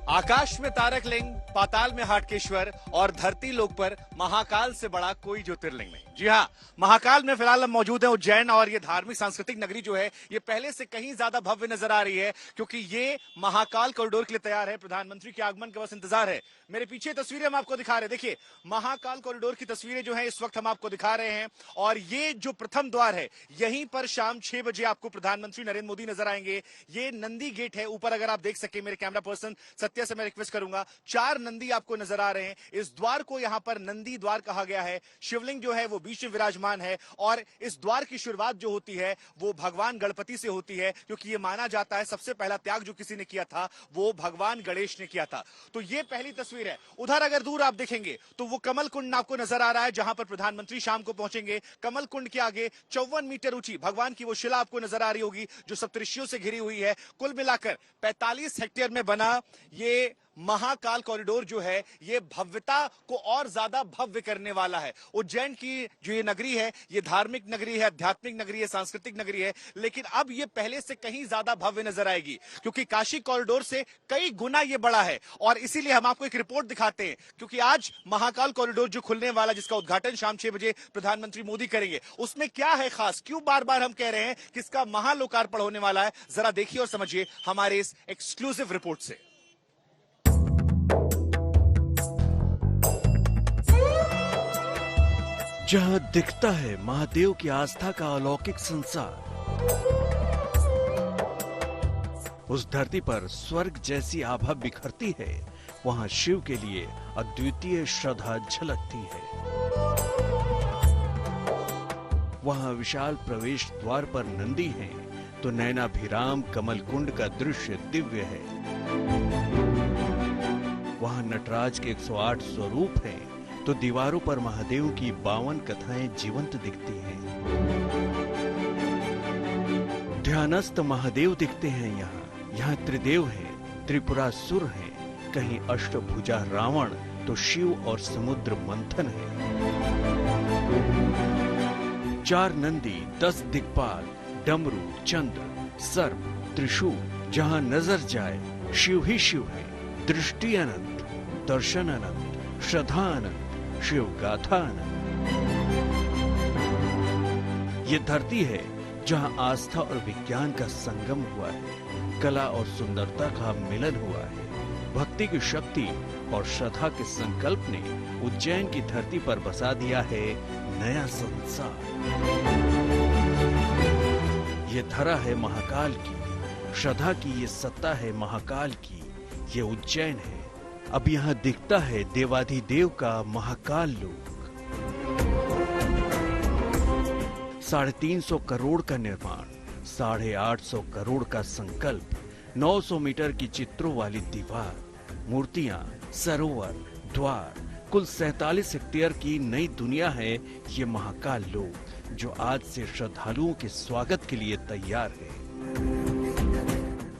आकाश में तारक लिंग, पाताल में हाटकेश्वर और धरती लोक पर महाकाल से बड़ा कोई ज्योतिर्लिंग नहीं। जी हाँ, महाकाल में फिलहाल हम मौजूद हैं उज्जैन, और ये धार्मिक सांस्कृतिक नगरी जो है ये पहले से कहीं ज्यादा भव्य नजर आ रही है, क्योंकि ये महाकाल कॉरिडोर के लिए तैयार है। प्रधानमंत्री के आगमन का बस इंतजार है। मेरे पीछे तस्वीरें हम आपको दिखा रहे हैं। देखिए, महाकाल कॉरिडोर की तस्वीरें जो है इस वक्त हम आपको दिखा रहे हैं, और ये जो प्रथम द्वार है यहीं पर शाम 6 बजे आपको प्रधानमंत्री नरेंद्र मोदी नजर आएंगे। ये नंदी गेट है ऊपर, अगर आप देख सके, मेरे कैमरा पर्सन सत्या से मैं रिक्वेस्ट करूंगा, 4 नंदी आपको नजर आ रहे हैं। इस द्वार को यहां पर नंदी द्वार कहा गया है। शिवलिंग जो है वो बीच में विराजमान है, और इस द्वार की शुरुआत जो होती है वो भगवान गणपति से होती है, क्योंकि ये माना जाता है सबसे पहला त्याग जो किसी ने किया था वो भगवान गणेश ने किया था। तो ये पहली तस्वीर है। उधर अगर दूर आप देखेंगे तो वो कमल कुंड आपको नजर आ रहा है, जहां पर प्रधानमंत्री शाम को पहुंचेंगे। कमल कुंड के आगे 54 मीटर ऊंची भगवान की वो शिला आपको नजर आ रही होगी जो सप्तऋषियों से घिरी हुई है। कुल मिलाकर 45 हेक्टेयर में बना ये महाकाल कॉरिडोर जो है ये भव्यता को और ज्यादा भव्य करने वाला है। उज्जैन की जो ये नगरी है ये धार्मिक नगरी है, आध्यात्मिक नगरी है, सांस्कृतिक नगरी है, लेकिन अब ये पहले से कहीं ज्यादा भव्य नजर आएगी, क्योंकि काशी कॉरिडोर से कई गुना ये बड़ा है। और इसीलिए हम आपको एक रिपोर्ट दिखाते हैं, क्योंकि आज महाकाल कॉरिडोर जो खुलने वाला, जिसका उद्घाटन शाम 6 बजे प्रधानमंत्री मोदी करेंगे, उसमें क्या है खास, क्यों बार बार हम कह रहे हैं कि इसका महालोकार्पण होने वाला है। जरा देखिए और समझिए हमारे इस एक्सक्लूसिव रिपोर्ट से। जहां दिखता है महादेव की आस्था का अलौकिक संसार, उस धरती पर स्वर्ग जैसी आभा बिखरती है, वहां शिव के लिए अद्वितीय श्रद्धा झलकती है। वहां विशाल प्रवेश द्वार पर नंदी हैं, तो नैनाभिराम कमल कुंड का दृश्य दिव्य है। वहां नटराज के 108 स्वरूप हैं, तो दीवारों पर महादेव की 52 कथाएं जीवंत दिखती हैं। ध्यानस्थ महादेव दिखते हैं यहाँ त्रिदेव हैं, त्रिपुरासुर हैं, कहीं अष्टभुजा रावण, तो शिव और समुद्र मंथन है। 4 नंदी, 10 दिक्पाल, डमरू, चंद्र, सर्प, त्रिशूल, जहां नजर जाए शिव ही शिव है। दृष्टि अनंत, दर्शन अनंत, श्रद्धा अनंत, शिव गाथा अनंत। ये धरती है जहां आस्था और विज्ञान का संगम हुआ है, कला और सुंदरता का मिलन हुआ है। भक्ति की शक्ति और श्रद्धा के संकल्प ने उज्जैन की धरती पर बसा दिया है नया संसार। ये धरा है महाकाल की, श्रद्धा की ये सत्ता है महाकाल की, ये उज्जैन है। अब यहाँ दिखता है देवाधिदेव का महाकाल लोक। 350 करोड़ का निर्माण, 850 करोड़ का संकल्प, 900 मीटर की चित्रों वाली दीवार, मूर्तियां, सरोवर, द्वार, कुल 47 हेक्टेयर की नई दुनिया है ये महाकाल लोक, जो आज से श्रद्धालुओं के स्वागत के लिए तैयार है।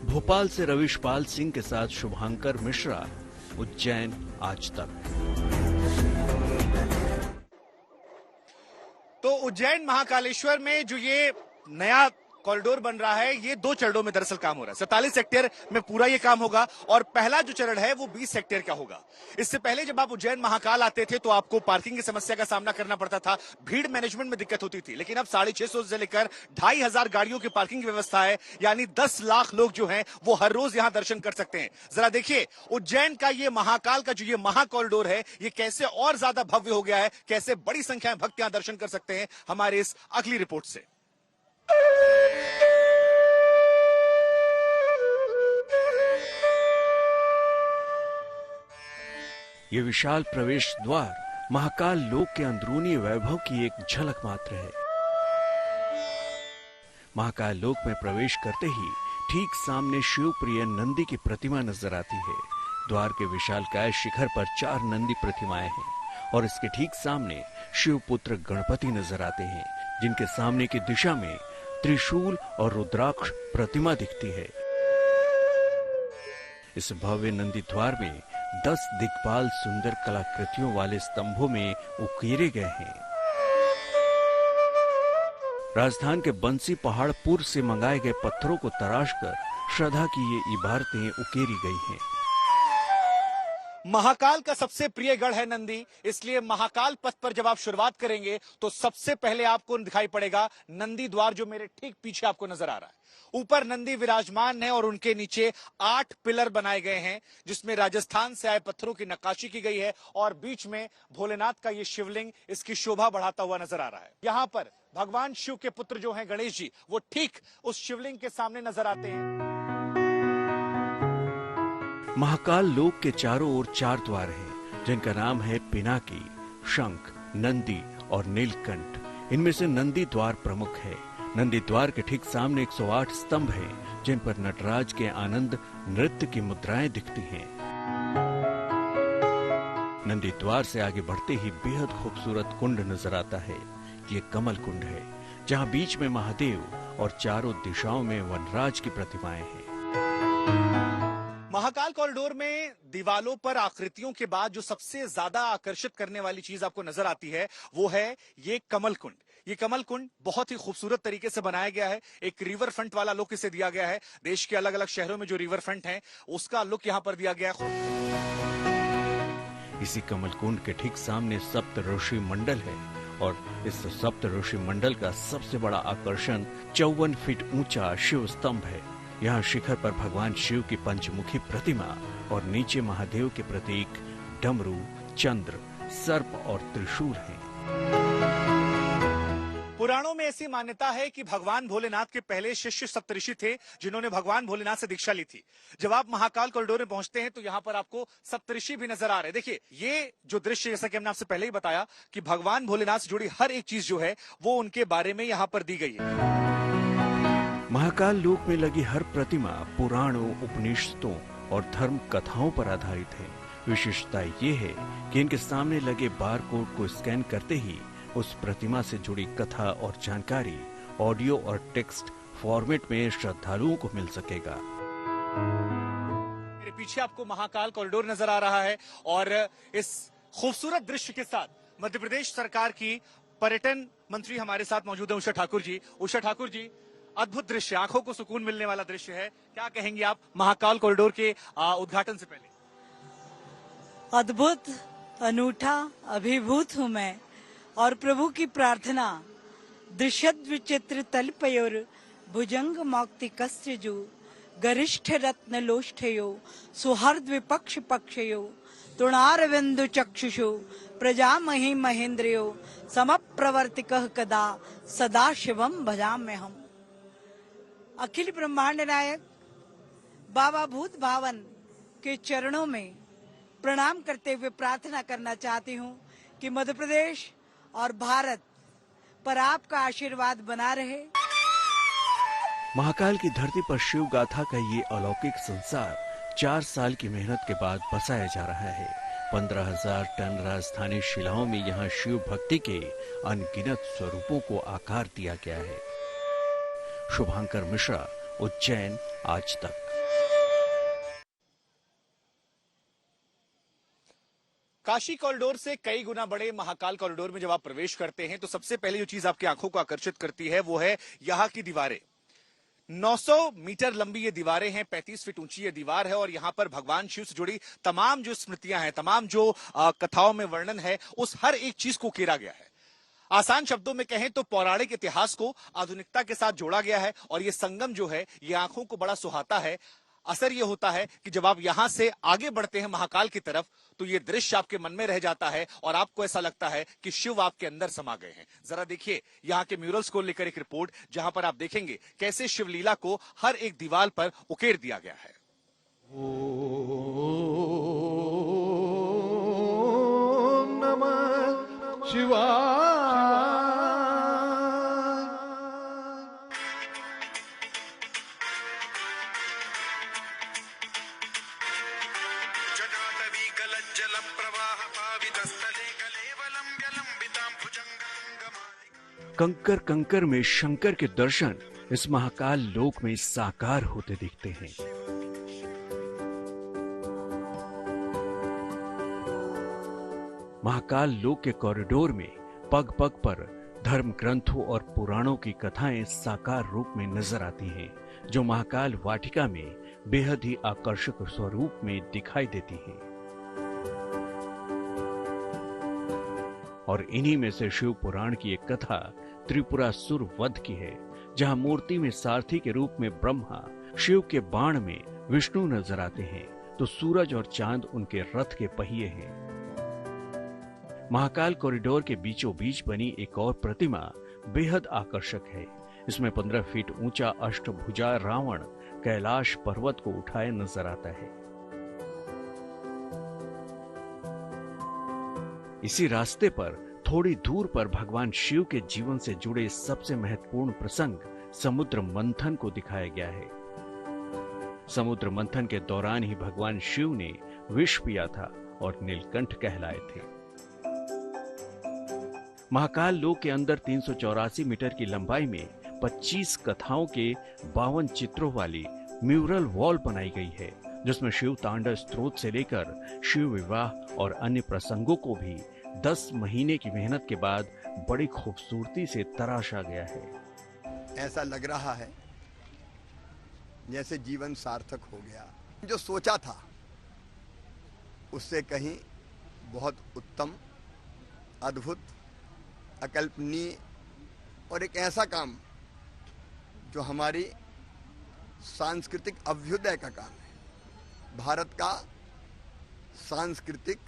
भोपाल से रविशपाल सिंह के साथ शुभांकर मिश्रा, उज्जैन आज तक। तो उज्जैन महाकालेश्वर में जो ये नया कॉरिडोर बन रहा है ये 2 चरणों में दरअसल काम हो रहा है। 47 हेक्टेयर में पूरा ये काम होगा, और पहला जो चरण है वो 20 हेक्टेयर का होगा। इससे पहले जब आप उज्जैन महाकाल आते थे तो आपको पार्किंग की समस्या का सामना करना पड़ता था, भीड़ मैनेजमेंट में दिक्कत होती थी, लेकिन अब 650 से लेकर 2500 गाड़ियों की पार्किंग की व्यवस्था है, यानी 10 लाख लोग जो हैं वो हर रोज यहां दर्शन कर सकते हैं। जरा देखिए उज्जैन का ये महाकाल का जो ये महाकॉरिडोर है ये कैसे और ज्यादा भव्य हो गया है, कैसे बड़ी संख्या में भक्त यहां दर्शन कर सकते हैं हमारे इस अगली रिपोर्ट से। ये विशाल प्रवेश द्वार महाकाल लोक के अंदरूनी वैभव की एक झलक मात्र है। महाकाल लोक में प्रवेश करते ही ठीक सामने शिवप्रिय नंदी की प्रतिमा नजर आती है। द्वार के विशालकाय शिखर पर 4 नंदी प्रतिमाएं हैं, और इसके ठीक सामने शिवपुत्र गणपति नजर आते हैं, जिनके सामने की दिशा में त्रिशूल और रुद्राक्ष प्रतिमा दिखती है। इस भव्य नंदी द्वार में 10 दिक्पाल सुंदर कलाकृतियों वाले स्तंभों में उकेरे गए हैं। राजस्थान के बंसी पहाड़पुर से मंगाए गए पत्थरों को तराशकर श्रद्धा की ये इबारतें उकेरी गई हैं। महाकाल का सबसे प्रिय गढ़ है नंदी, इसलिए महाकाल पथ पर जब आप शुरुआत करेंगे तो सबसे पहले आपको दिखाई पड़ेगा नंदी द्वार, जो मेरे ठीक पीछे आपको नजर आ रहा है। ऊपर नंदी विराजमान है और उनके नीचे 8 पिलर बनाए गए हैं, जिसमें राजस्थान से आए पत्थरों की नक्काशी की गई है और बीच में भोलेनाथ का ये शिवलिंग इसकी शोभा बढ़ाता हुआ नजर आ रहा है। यहां पर भगवान शिव के पुत्र जो हैं गणेश जी, वो ठीक उस शिवलिंग के सामने नजर आते हैं। महाकाल लोक के चारों ओर 4 द्वार हैं, जिनका नाम है पिनाकी, शंख, नंदी और नीलकंठ। इनमें से नंदी द्वार प्रमुख है। नंदी द्वार के ठीक सामने 108 स्तंभ हैं, जिन पर नटराज के आनंद नृत्य की मुद्राएं दिखती हैं। नंदी द्वार से आगे बढ़ते ही बेहद खूबसूरत कुंड नजर आता है। ये कमल कुंड है, जहां बीच में महादेव और चारों दिशाओं में वनराज की प्रतिमाएं हैं। महाकाल कॉरिडोर में दीवालों पर आकृतियों के बाद जो सबसे ज्यादा आकर्षित करने वाली चीज आपको नजर आती है, वो है ये कमल कुंड। ये कमल कुंड बहुत ही खूबसूरत तरीके से बनाया गया है। एक रिवर फ्रंट वाला लुक इसे दिया गया है। देश के अलग अलग शहरों में जो रिवर फ्रंट हैं, उसका लुक यहां पर दिया गया है। इसी कमल कुंड के ठीक सामने सप्त ऋषि मंडल है और इस सप्त ऋषि मंडल का सबसे बड़ा आकर्षण 54 फीट ऊंचा शिव स्तंभ है। यहाँ शिखर पर भगवान शिव की पंचमुखी प्रतिमा और नीचे महादेव के प्रतीक डमरू, चंद्र, सर्प और त्रिशूल हैं। पुराणों में ऐसी मान्यता है कि भगवान भोलेनाथ के पहले शिष्य सप्तऋषि थे, जिन्होंने भगवान भोलेनाथ से दीक्षा ली थी। जब आप महाकाल कॉरिडोर में पहुंचते हैं तो यहाँ पर आपको सप्तऋषि भी नजर आ रहे हैं। देखिए, ये जो दृश्य, जैसा कि हमने आपसे पहले ही बताया कि भगवान भोलेनाथ से जुड़ी हर एक चीज जो है वो उनके बारे में यहाँ पर दी गई है। महाकाल लोक में लगी हर प्रतिमा पुराणों, उपनिषदों और धर्म कथाओं पर आधारित है। विशेषता ये है कि इनके सामने लगे बारकोड को स्कैन करते ही उस प्रतिमा से जुड़ी कथा और जानकारी ऑडियो और टेक्स्ट फॉर्मेट में श्रद्धालुओं को मिल सकेगा। मेरे पीछे आपको महाकाल कॉरिडोर नजर आ रहा है और इस खूबसूरत दृश्य के साथ मध्य प्रदेश सरकार की पर्यटन मंत्री हमारे साथ मौजूद है, उषा ठाकुर जी। उषा ठाकुर जी, अद्भुत दृश्य, आंखों को सुकून मिलने वाला दृश्य है। क्या कहेंगे आप महाकाल कॉरिडोर के उद्घाटन से पहले? अद्भुत, अनूठा, अभिभूत हूँ मैं और प्रभु की प्रार्थना दृश्यद विचित्र तलपयोर भुजंग मौक्ति कस्त्रजु गरिष्ठ रत्न लोष्ठयो सुहर्द विपक्ष पक्षयो तुणारविंदु चक्षुषो प्रजामहि महेंद्रयो समप्रवर्तिकः कदा सदा शिवम भजाम्यहम्। अखिल ब्रह्मांड नायक बाबा भूत भावन के चरणों में प्रणाम करते हुए प्रार्थना करना चाहती हूँ कि मध्य प्रदेश और भारत पर आपका आशीर्वाद बना रहे। महाकाल की धरती पर शिव गाथा का ये अलौकिक संसार 4 साल की मेहनत के बाद बसाया जा रहा है। 15,000 टन राजस्थानी शिलाओं में यहाँ शिव भक्ति के अनगिनत स्वरूपों को आकार दिया गया है। शुभांकर मिश्रा, उज्जैन, आज तक। काशी कॉरिडोर से कई गुना बड़े महाकाल कॉरिडोर में जब आप प्रवेश करते हैं तो सबसे पहले जो चीज आपकी आंखों को आकर्षित करती है वो है यहाँ की दीवारें। 900 मीटर लंबी ये दीवारें हैं, 35 फीट ऊंची ये दीवार है और यहाँ पर भगवान शिव से जुड़ी तमाम जो स्मृतियां हैं, तमाम जो कथाओं में वर्णन है, उस हर एक चीज को उकेरा गया है। आसान शब्दों में कहें तो पौराणिक इतिहास को आधुनिकता के साथ जोड़ा गया है और ये संगम जो है ये आंखों को बड़ा सुहाता है। असर ये होता है कि जब आप यहां से आगे बढ़ते हैं महाकाल की तरफ तो ये दृश्य आपके मन में रह जाता है और आपको ऐसा लगता है कि शिव आपके अंदर समा गए हैं। जरा देखिए यहाँ के म्यूरल्स को लेकर एक रिपोर्ट, जहां पर आप देखेंगे कैसे शिवलीला को हर एक दीवार पर उकेर दिया गया है। ओम नमः शिवाय। कंकर कंकर में शंकर के दर्शन इस महाकाल लोक में साकार होते दिखते हैं। महाकाल लोक के कॉरिडोर में पग पग पर धर्म ग्रंथों और पुराणों की कथाएं साकार रूप में नजर आती हैं, जो महाकाल वाटिका में बेहद ही आकर्षक स्वरूप में दिखाई देती हैं। और इन्हीं में से शिव पुराण की एक कथा त्रिपुरासुर वध की है, जहां मूर्ति में सारथी के रूप में ब्रह्मा, शिव के बाण में विष्णु नजर आते हैं, तो सूरज और चांद उनके रथ के पहिए हैं। महाकाल कॉरिडोर के बीचों बीच बनी एक और प्रतिमा बेहद आकर्षक है। इसमें 15 फीट ऊंचा अष्टभुजा रावण कैलाश पर्वत को उठाए नजर आता है। इसी रास्ते पर थोड़ी दूर पर भगवान शिव के जीवन से जुड़े सबसे महत्वपूर्ण प्रसंग समुद्र मंथन को दिखाया गया है। समुद्र मंथन के दौरान ही भगवान शिव ने विष पिया था और नीलकंठ कहलाए थे। महाकाल लोक के अंदर 384 मीटर की लंबाई में 25 कथाओं के 52 चित्रों वाली म्यूरल वॉल बनाई गई है, जिसमें शिव तांडव स्त्रोत से लेकर शिव विवाह और अन्य प्रसंगों को भी 10 महीने की मेहनत के बाद बड़ी खूबसूरती से तराशा गया है। ऐसा लग रहा है जैसे जीवन सार्थक हो गया। जो सोचा था उससे कहीं बहुत उत्तम, अद्भुत, अकल्पनीय और एक ऐसा काम जो हमारी सांस्कृतिक अभ्युदय का काम है। भारत का सांस्कृतिक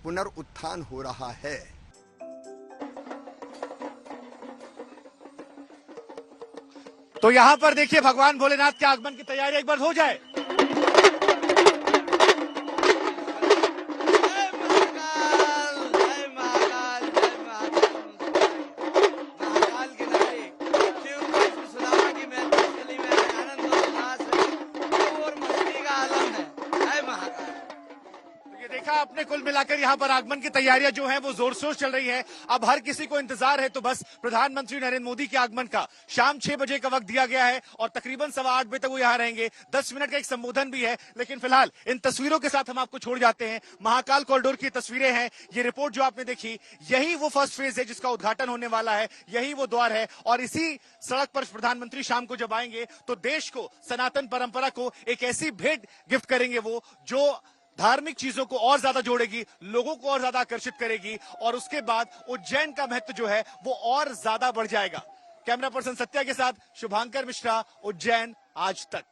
पुनरुत्थान हो रहा है। तो यहां पर देखिए भगवान भोलेनाथ के आगमन की तैयारी एक बार हो जाए। देखा आपने, कुल मिलाकर यहाँ पर आगमन की तैयारियां जो हैं वो जोर शोर चल रही है। अब हर किसी को इंतजार है तो बस प्रधानमंत्री नरेंद्र मोदी के आगमन का। शाम 6 बजे का वक्त दिया गया है और तकरीबन 8:15 बजे तक वो यहाँ रहेंगे। 10 मिनट का एक संबोधन भी है, लेकिन फिलहाल इन तस्वीरों के साथ हम आपको छोड़ जाते हैं। महाकाल कॉरिडोर की तस्वीरें हैं। ये रिपोर्ट जो आपने देखी, यही वो फर्स्ट फेज है जिसका उद्घाटन होने वाला है, यही वो द्वार है। और इसी सड़क पर प्रधानमंत्री शाम को जब आएंगे तो देश को, सनातन परंपरा को एक ऐसी भेंट गिफ्ट करेंगे वो जो धार्मिक चीजों को और ज्यादा जोड़ेगी, लोगों को और ज्यादा आकर्षित करेगी और उसके बाद उज्जैन का महत्व जो है वो और ज्यादा बढ़ जाएगा। कैमरा पर्सन सत्या के साथ शुभांकर मिश्रा, उज्जैन आज तक।